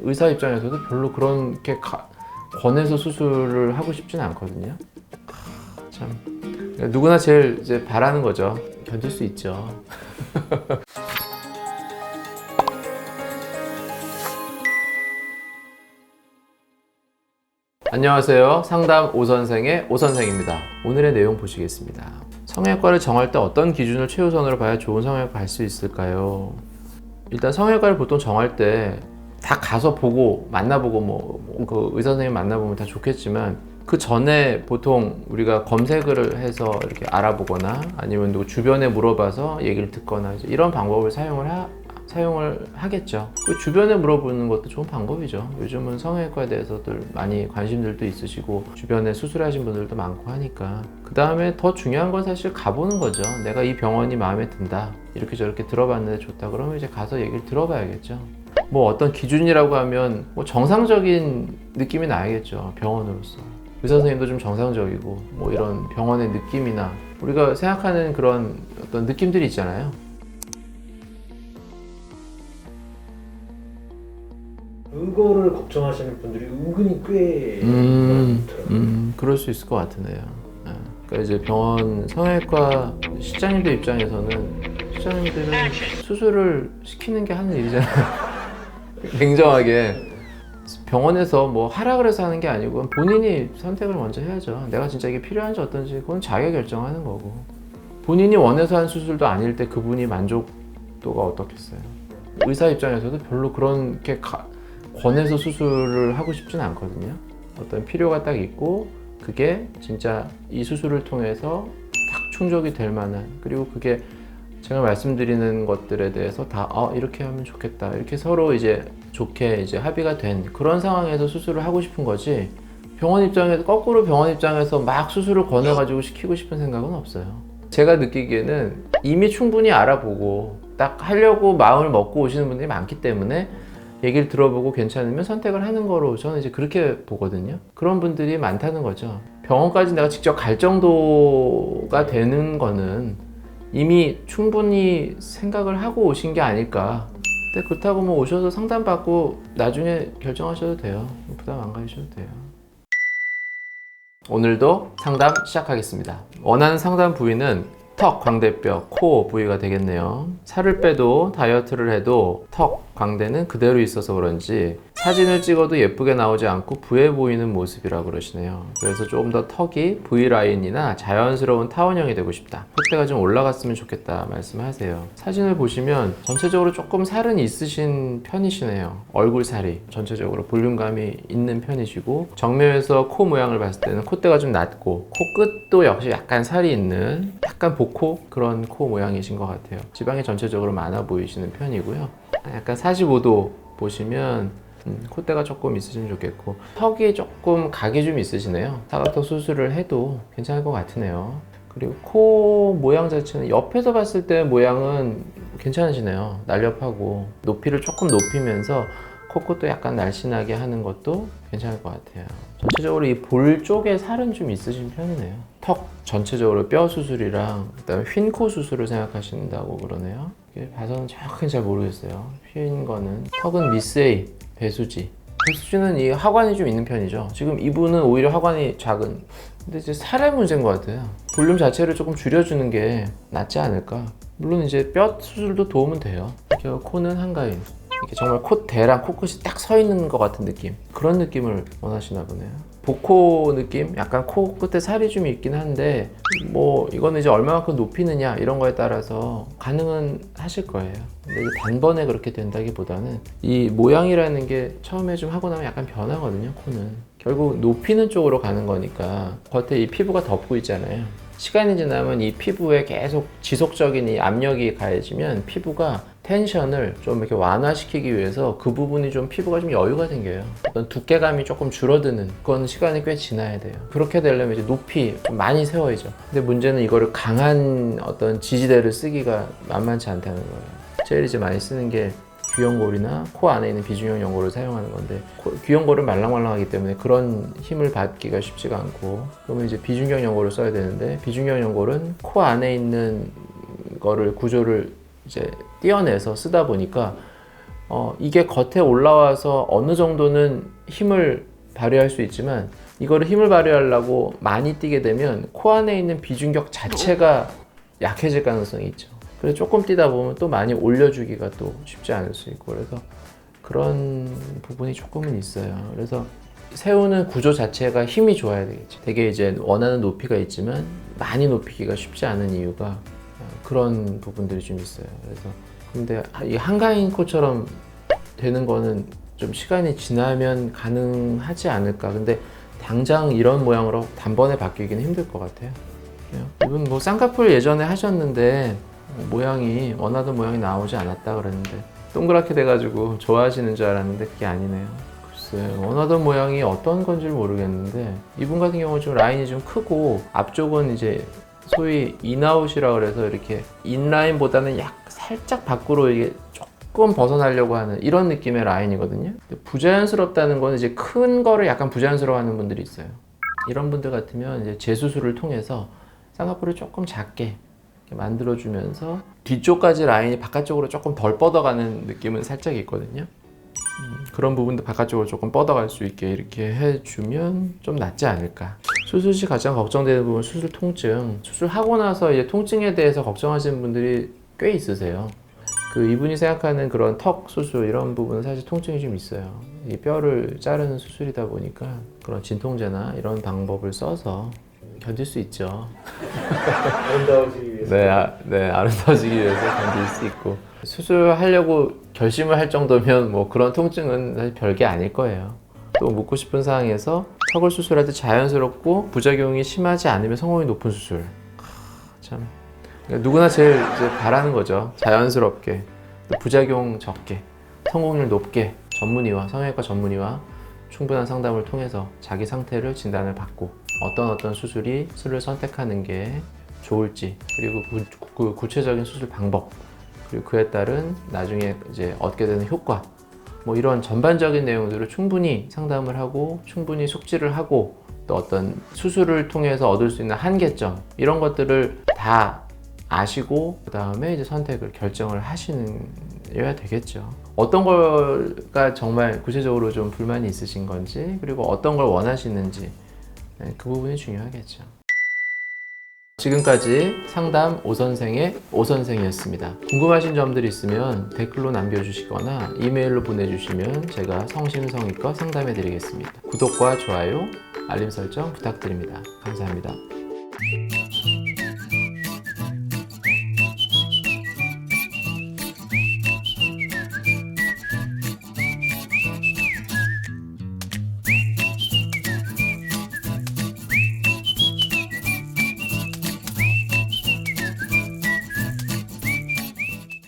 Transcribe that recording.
의사 입장에서도 별로 그렇게 권해서 수술을 하고 싶지는 않거든요. 참 누구나 제일 이제 바라는 거죠. 견딜 수 있죠. 안녕하세요. 상담 오선생의 오선생입니다. 오늘의 내용 보시겠습니다. 성형외과를 정할 때 어떤 기준을 최우선으로 봐야 좋은 성형외과 갈 수 있을까요? 일단 성형외과를 보통 정할 때 다 가서 보고 만나보고 그 의사 선생님 만나보면 다 좋겠지만 그 전에 보통 우리가 검색을 해서 이렇게 알아보거나 아니면 누구 주변에 물어봐서 얘기를 듣거나 이런 방법을 사용을 하겠죠. 그 주변에 물어보는 것도 좋은 방법이죠. 요즘은 성형외과에 대해서들 많이 관심들도 있으시고 주변에 수술하신 분들도 많고 하니까. 그 다음에 더 중요한 건 사실 가보는 거죠. 내가 이 병원이 마음에 든다, 이렇게 저렇게 들어봤는데 좋다, 그러면 이제 가서 얘기를 들어봐야겠죠. 뭐 어떤 기준이라고 하면 뭐 정상적인 느낌이 나야겠죠. 병원으로서 의사 선생님도 좀 정상적이고 뭐 이런 병원의 느낌이나 우리가 생각하는 그런 어떤 느낌들이 있잖아요. 그거를 걱정하시는 분들이 은근히 꽤 많더라고요. 그럴 수 있을 것 같으네요. 그러니까 이제 병원 성형외과 실장님들 입장에서는 실장님들은 수술을 시키는 게 하는 일이잖아요. 냉정하게 병원에서 뭐 하라 그래서 하는 게 아니고 본인이 선택을 먼저 해야죠. 내가 진짜 이게 필요한지 어떤지 그건 자기가 결정하는 거고, 본인이 원해서 한 수술도 아닐 때 그분이 만족도가 어떻겠어요. 의사 입장에서도 별로 그렇게 권해서 수술을 하고 싶지는 않거든요. 어떤 필요가 딱 있고 그게 진짜 이 수술을 통해서 딱 충족이 될 만한, 그리고 그게 제가 말씀드리는 것들에 대해서 다 이렇게 하면 좋겠다, 이렇게 서로 이제 좋게 이제 합의가 된 그런 상황에서 수술을 하고 싶은 거지, 병원 입장에서 거꾸로 병원 입장에서 막 수술을 권해가지고 시키고 싶은 생각은 없어요. 제가 느끼기에는 이미 충분히 알아보고 딱 하려고 마음을 먹고 오시는 분들이 많기 때문에 얘기를 들어보고 괜찮으면 선택을 하는 거로 저는 이제 그렇게 보거든요. 그런 분들이 많다는 거죠. 병원까지 내가 직접 갈 정도가 되는 거는 이미 충분히 생각을 하고 오신 게 아닐까. 근데 그렇다고 뭐 오셔서 상담받고 나중에 결정하셔도 돼요. 부담 안 가지셔도 돼요. 오늘도 상담 시작하겠습니다. 원하는 상담 부위는 턱, 광대뼈, 코 부위가 되겠네요. 살을 빼도 다이어트를 해도 턱, 광대는 그대로 있어서 그런지 사진을 찍어도 예쁘게 나오지 않고 부해 보이는 모습이라고 그러시네요. 그래서 조금 더 턱이 V라인이나 자연스러운 타원형이 되고 싶다, 콧대가 좀 올라갔으면 좋겠다 말씀하세요. 사진을 보시면 전체적으로 조금 살은 있으신 편이시네요. 얼굴 살이 전체적으로 볼륨감이 있는 편이시고, 정면에서 코 모양을 봤을 때는 콧대가 좀 낮고 코끝도 역시 약간 살이 있는 약간 복코 그런 코 모양이신 것 같아요. 지방이 전체적으로 많아 보이시는 편이고요. 약간 45도 보시면 콧대가 조금 있으시면 좋겠고, 턱이 조금 각이 좀 있으시네요. 사각턱 수술을 해도 괜찮을 것 같으네요. 그리고 코 모양 자체는 옆에서 봤을 때 모양은 괜찮으시네요. 날렵하고 높이를 조금 높이면서 코끝도 약간 날씬하게 하는 것도 괜찮을 것 같아요. 전체적으로 이 볼 쪽에 살은 좀 있으신 편이네요. 턱 전체적으로 뼈 수술이랑 그다음에 휜 코 수술을 생각하신다고 그러네요. 이게 봐서는 정확히 잘 모르겠어요. 휜 거는 턱은 미스 A, 배수지. 배수지는 이 하관이 좀 있는 편이죠. 지금 이분은 오히려 하관이 작은. 근데 이제 살의 문제인 것 같아요. 볼륨 자체를 조금 줄여주는 게 낫지 않을까. 물론 이제 뼈 수술도 도움은 돼요. 이렇게 코는 한가위. 이렇게 정말 콧대랑 코끝이 딱 서 있는 것 같은 느낌, 그런 느낌을 원하시나 보네요. 복코 느낌? 약간 코끝에 살이 좀 있긴 한데 뭐 이거는 이제 얼마만큼 높이느냐 이런 거에 따라서 가능은 하실 거예요. 근데 이제 단번에 그렇게 된다기보다는 이 모양이라는 게 처음에 좀 하고 나면 약간 변하거든요. 코는 결국 높이는 쪽으로 가는 거니까 겉에 이 피부가 덮고 있잖아요. 시간이 지나면 이 피부에 계속 지속적인 이 압력이 가해지면 피부가 텐션을 좀 이렇게 완화시키기 위해서 그 부분이 좀 피부가 좀 여유가 생겨요. 어떤 두께감이 조금 줄어드는 그건 시간이 꽤 지나야 돼요. 그렇게 되려면 이제 높이 좀 많이 세워야죠. 근데 문제는 이거를 강한 어떤 지지대를 쓰기가 만만치 않다는 거예요. 제일 이제 많이 쓰는 게 귀연골이나 코 안에 있는 비중형 연골을 사용하는 건데, 귀연골은 말랑말랑하기 때문에 그런 힘을 받기가 쉽지가 않고, 그러면 이제 비중형 연골을 써야 되는데, 비중형 연골은 코 안에 있는 거를 구조를 이제 떼어내서 쓰다 보니까 이게 겉에 올라와서 어느 정도는 힘을 발휘할 수 있지만 이거를 힘을 발휘하려고 많이 뛰게 되면 코 안에 있는 비중격 자체가 약해질 가능성이 있죠. 그래서 조금 뛰다 보면 또 많이 올려주기가 또 쉽지 않을 수 있고 그래서 그런 부분이 조금은 있어요. 그래서 세우는 구조 자체가 힘이 좋아야 되겠죠. 되게 이제 원하는 높이가 있지만 많이 높이기가 쉽지 않은 이유가 그런 부분들이 좀 있어요. 그래서 근데 이 한가인 코처럼 되는 거는 좀 시간이 지나면 가능하지 않을까. 근데 당장 이런 모양으로 단번에 바뀌기는 힘들 것 같아요. 이분 뭐 쌍꺼풀 예전에 하셨는데 모양이 원하던 모양이 나오지 않았다 그랬는데 동그랗게 돼가지고 좋아하시는 줄 알았는데 그게 아니네요. 글쎄 원하던 모양이 어떤 건지 모르겠는데 이분 같은 경우는 좀 라인이 좀 크고 앞쪽은 이제 소위 인아웃이라고 그래서 이렇게 인라인보다는 살짝 밖으로 이게 조금 벗어나려고 하는 이런 느낌의 라인이거든요. 부자연스럽다는 건 이제 큰 거를 약간 부자연스러워하는 분들이 있어요. 이런 분들 같으면 이제 재수술을 통해서 쌍꺼풀을 조금 작게 만들어주면서 뒤쪽까지 라인이 바깥쪽으로 조금 덜 뻗어가는 느낌은 살짝 있거든요. 그런 부분도 바깥쪽으로 조금 뻗어갈 수 있게 이렇게 해주면 좀 낫지 않을까. 수술 시 가장 걱정되는 부분 수술 통증. 수술하고 나서 이제 통증에 대해서 걱정하시는 분들이 꽤 있으세요. 이분이 생각하는 그런 턱 수술 이런 부분은 사실 통증이 좀 있어요. 이 뼈를 자르는 수술이다 보니까 그런 진통제나 이런 방법을 써서 견딜 수 있죠. 아름다워지기 위해서. 네, 아름다워지기 위해서 견딜 수 있고 수술하려고 결심을 할 정도면 뭐 그런 통증은 사실 별게 아닐 거예요. 또 묻고 싶은 사항에서 턱을 수술할 때 자연스럽고 부작용이 심하지 않으면 성공률이 높은 수술. 참 그러니까 누구나 제일 이제 바라는 거죠. 자연스럽게 또 부작용 적게 성공률 높게 전문의와 성형외과 전문의와 충분한 상담을 통해서 자기 상태를 진단을 받고 어떤 수술을 선택하는 게 좋을지 그리고 그 구체적인 수술 방법 그리고 그에 따른 나중에 이제 얻게 되는 효과 뭐 이런 전반적인 내용들을 충분히 상담을 하고 충분히 숙지를 하고 또 어떤 수술을 통해서 얻을 수 있는 한계점 이런 것들을 다 아시고 그 다음에 이제 선택을 결정을 하시어야 되겠죠. 어떤 걸가 정말 구체적으로 좀 불만이 있으신 건지 그리고 어떤 걸 원하시는지 그 부분이 중요하겠죠. 지금까지 상담 오선생의 오선생이었습니다. 궁금하신 점들이 있으면 댓글로 남겨주시거나 이메일로 보내주시면 제가 성심성의껏 상담해 드리겠습니다. 구독과 좋아요, 알림 설정 부탁드립니다. 감사합니다.